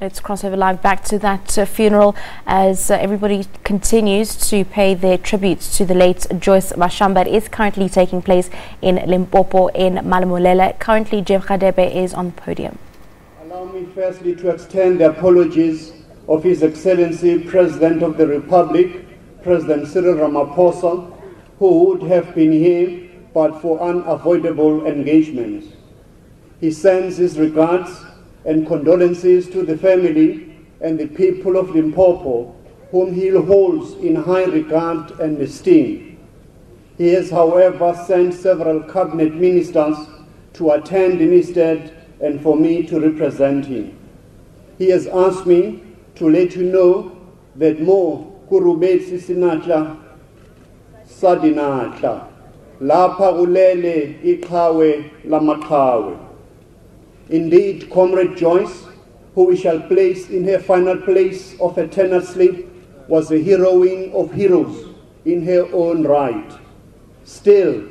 Let's cross over live back to that funeral as everybody continues to pay their tributes to the late Joyce Mashamba. It is currently taking place in Limpopo in Malamulele. Currently, Jeff Radebe is on the podium. Allow me firstly to extend the apologies of His Excellency President of the Republic, President Cyril Ramaphosa, who would have been here but for unavoidable engagements. He sends his regards and condolences to the family and the people of Limpopo, whom he holds in high regard and esteem. He has, however, sent several cabinet ministers to attend in his stead and for me to represent him. He has asked me to let you know that mo kurubetsi sinatla sadinatla lapha ulele iqhawe lamaqhawe. Indeed, Comrade Joyce, who we shall place in her final place of eternal sleep, was a heroine of heroes in her own right. Still,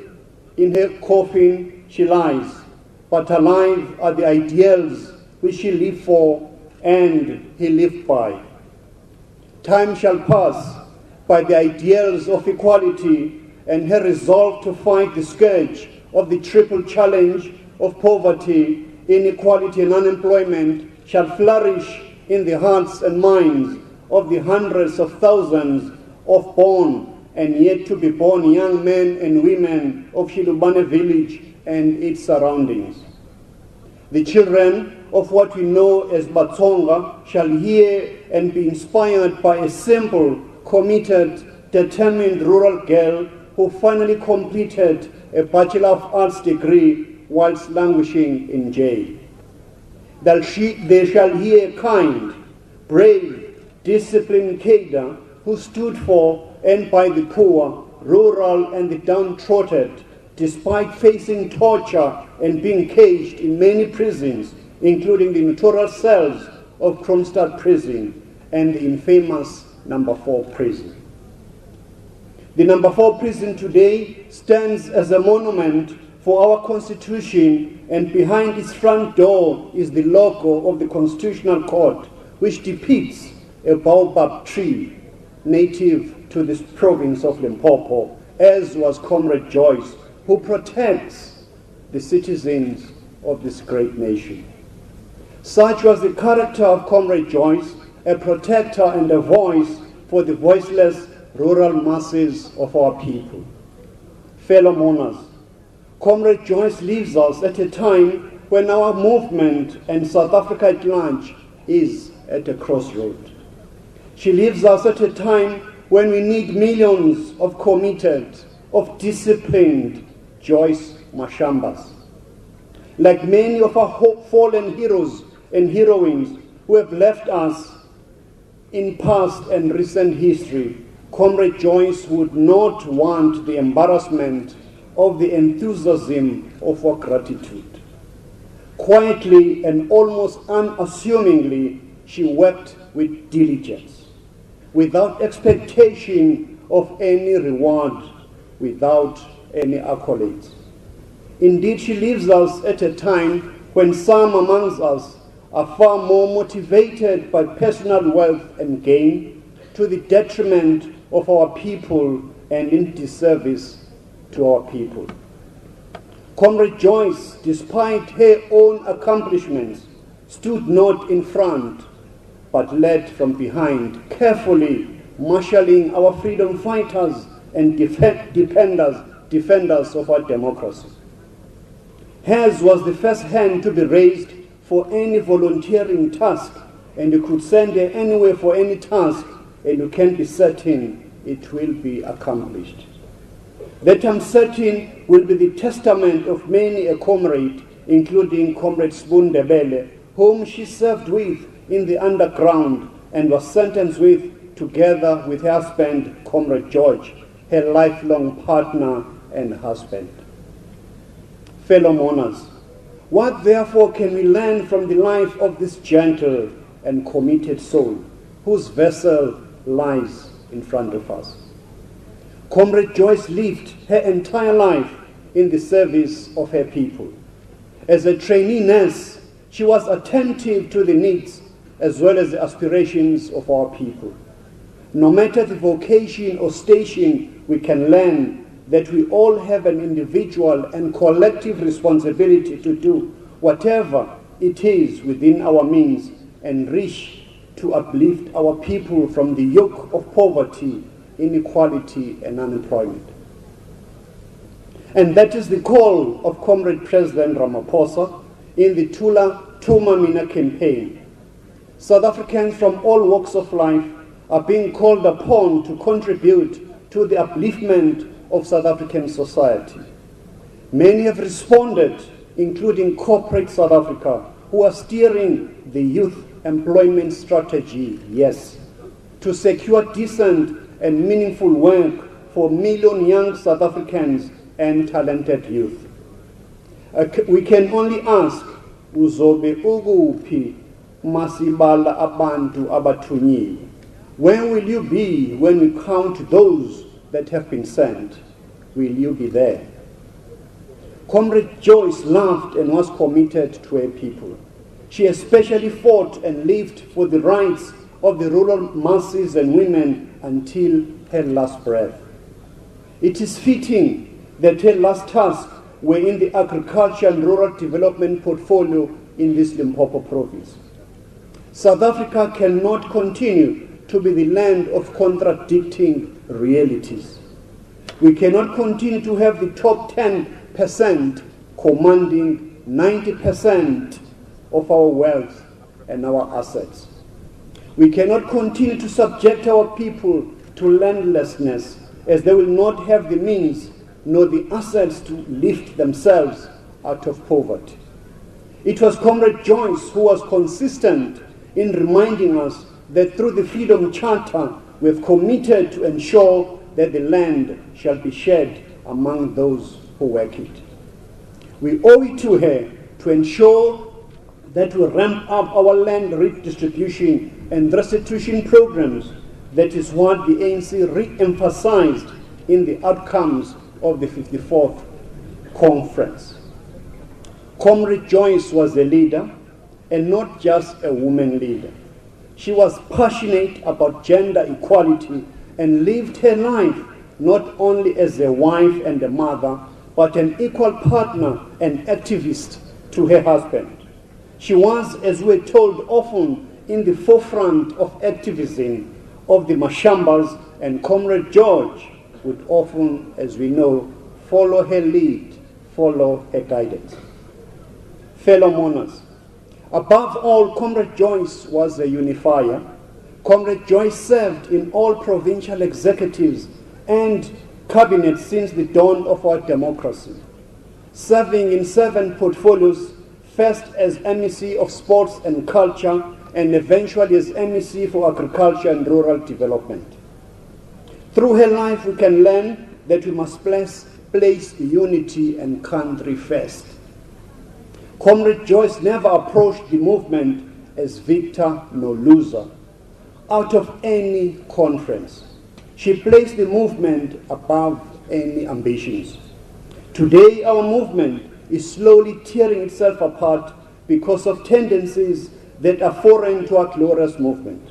in her coffin she lies, but alive are the ideals which she lived for and he lived by. Time shall pass by the ideals of equality, and her resolve to fight the scourge of the triple challenge of poverty, inequality and unemployment shall flourish in the hearts and minds of the hundreds of thousands of born and yet to be born young men and women of Shilubane village and its surroundings. The children of what we know as Thamsanqa shall hear and be inspired by a simple, committed, determined rural girl who finally completed a Bachelor of Arts degree whilst languishing in jail. They shall hear a kind, brave, disciplined cadre who stood for and by the poor, rural and the downtrodden, despite facing torture and being caged in many prisons, including the notorious cells of Kronstadt prison and the infamous Number 4 prison. The Number 4 prison today stands as a monument for our Constitution, and behind its front door is the logo of the Constitutional Court, which depicts a baobab tree native to this province of Limpopo, as was Comrade Joyce, who protects the citizens of this great nation. Such was the character of Comrade Joyce, a protector and a voice for the voiceless rural masses of our people. Fellow mourners, Comrade Joyce leaves us at a time when our movement and South Africa at large is at a crossroad. She leaves us at a time when we need millions of committed, of disciplined Joyce Mashambas. Like many of our fallen heroes and heroines who have left us in past and recent history, Comrade Joyce would not want the embarrassment of the enthusiasm of our gratitude. Quietly and almost unassumingly, she worked with diligence, without expectation of any reward, without any accolades. Indeed, she leaves us at a time when some amongst us are far more motivated by personal wealth and gain to the detriment of our people and in disservice to our people. Comrade Joyce, despite her own accomplishments, stood not in front, but led from behind, carefully marshalling our freedom fighters and defenders of our democracy. Hers was the first hand to be raised for any volunteering task, and you could send her anywhere for any task, and you can be certain it will be accomplished. That I'm certain will be the testament of many a comrade, including Comrade Ndebele, whom she served with in the underground and was sentenced with, together with her husband, Comrade George, her lifelong partner and husband. Fellow mourners, what therefore can we learn from the life of this gentle and committed soul, whose vessel lies in front of us? Comrade Joyce lived her entire life in the service of her people. As a trainee nurse, she was attentive to the needs as well as the aspirations of our people. No matter the vocation or station, we can learn that we all have an individual and collective responsibility to do whatever it is within our means and reach to uplift our people from the yoke of poverty, inequality, and unemployment. And that is the call of Comrade President Ramaphosa in the Thula Thuma Mina campaign. South Africans from all walks of life are being called upon to contribute to the upliftment of South African society. Many have responded, including Corporate South Africa, who are steering the youth employment strategy, yes, to secure decent and meaningful work for million young South Africans and talented youth. We can only ask, uzobe ukuphi masibala abantu abathunyiwe? Where will you be when we count those that have been sent? Will you be there? Comrade Joyce loved and was committed to her people. She especially fought and lived for the rights of the rural masses and women until her last breath. It is fitting that her last task were in the agriculture and rural development portfolio in this Limpopo province. South Africa cannot continue to be the land of contradicting realities. We cannot continue to have the top 10% commanding 90% of our wealth and our assets. We cannot continue to subject our people to landlessness, as they will not have the means nor the assets to lift themselves out of poverty. It was Comrade Joyce who was consistent in reminding us that through the Freedom Charter, we have committed to ensure that the land shall be shared among those who work it. We owe it to her to ensure that we ramp up our land redistribution and restitution programs. That is what the ANC re-emphasized in the outcomes of the 54th conference. Comrade Joyce was a leader, and not just a woman leader. She was passionate about gender equality and lived her life not only as a wife and a mother, but an equal partner and activist to her husband. She was, as we're told, often in the forefront of activism of the Mashambas, and Comrade George would often, as we know, follow her lead, follow her guidance. Fellow mourners, above all, Comrade Joyce was a unifier. Comrade Joyce served in all provincial executives and cabinets since the dawn of our democracy, serving in 7 portfolios, first as MEC of Sports and Culture, and eventually as MEC for Agriculture and Rural Development. Through her life, we can learn that we must place unity and country first. Comrade Joyce never approached the movement as victor nor loser. Out of any conference, she placed the movement above any ambitions. Today, our movement is slowly tearing itself apart because of tendencies that are foreign to our glorious movement.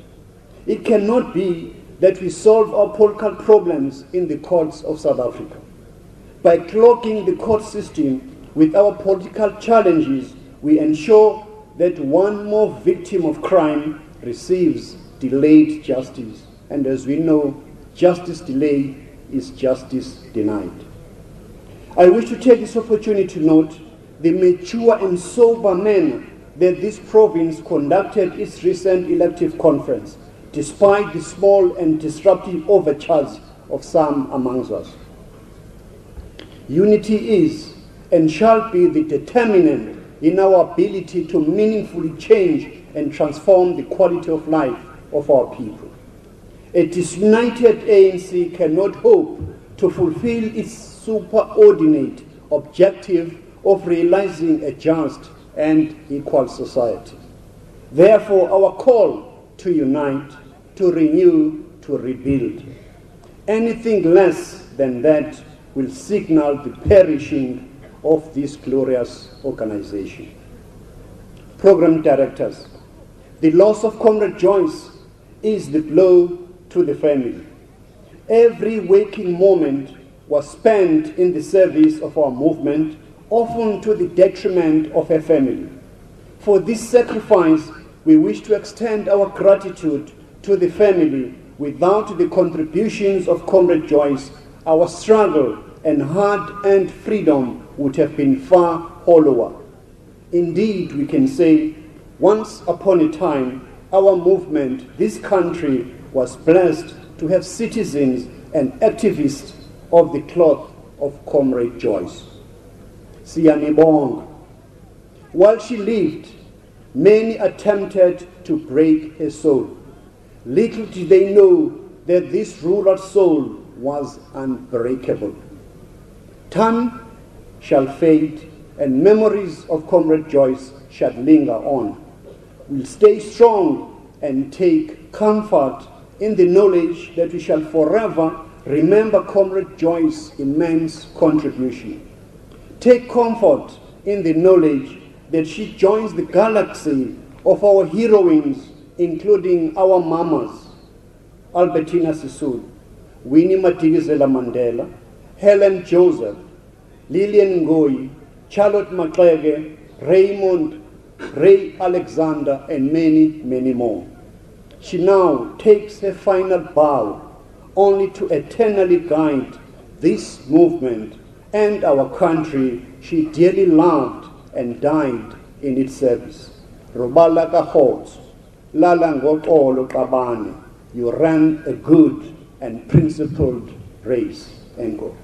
It cannot be that we solve our political problems in the courts of South Africa. By clogging the court system with our political challenges, we ensure that one more victim of crime receives delayed justice. And as we know, justice delayed is justice denied. I wish to take this opportunity to note the mature and sober manner that this province conducted its recent elective conference, despite the small and disruptive overtures of some amongst us. Unity is and shall be the determinant in our ability to meaningfully change and transform the quality of life of our people. A disunited ANC cannot hope to fulfill its superordinate objective of realizing a just and equal society. Therefore, our call to unite, to renew, to rebuild. Anything less than that will signal the perishing of this glorious organization. Program directors, The loss of Comrade Joyce is the blow to the family. Every waking moment was spent in the service of our movement, often to the detriment of her family. For this sacrifice, we wish to extend our gratitude to the family. Without the contributions of Comrade Joyce, our struggle and hard-earned freedom would have been far hollower. Indeed, we can say, once upon a time, our movement, this country, was blessed to have citizens and activists of the cloth of Comrade Joyce. Siyanibonga. While she lived, many attempted to break her soul. Little did they know that this rural soul was unbreakable. Time shall fade, and memories of Comrade Joyce shall linger on. We'll stay strong and take comfort in the knowledge that we shall forever remember Comrade Joyce's immense contribution. Take comfort in the knowledge that she joins the galaxy of our heroines, including our mamas, Albertina Sisulu, Winnie Madikizela Mandela, Helen Joseph, Lillian Ngoyi, Charlotte Maxeke, Raymond, Ray Alexander, and many, many more. She now takes her final bow, only to eternally guide this movement and our country she dearly loved and died in its service. Robala Kahotso, Lala Ngokolo Kabane, you ran a good and principled race. Engo.